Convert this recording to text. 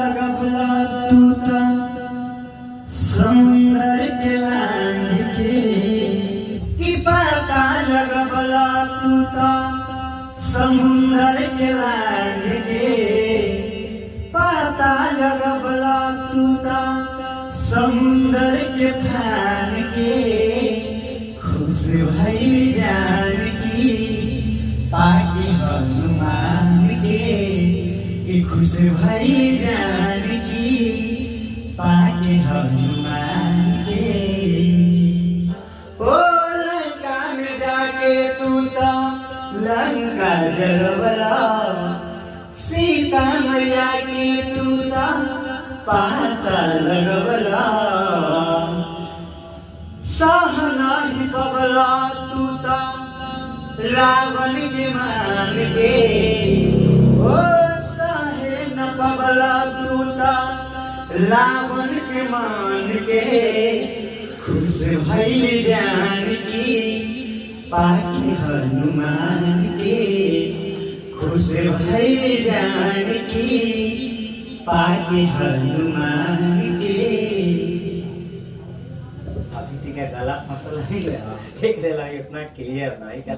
लगबला तू त समुंदर के लांग के कि पता लगबला तू त समुंदर के लांग के पता लगबला तू त समुंदर के फान के खुश भइल जान की पाके हनुमान के खुश भइल जान की पाके हनुमान के ओ लंका में जाके तू तो लंका जलवला सीता मैया की तू तो पता लगवला सह नहीं पबला तू तो रावण के मान के ओ सहे न पबला तू तो रावण के मान के खुश भइल जान की पाके हनुमान के खुश भइल जान की पाके हनुमान के। अभी ठीक है, गला मसला नहीं है, एक इतना क्लियर नहीं।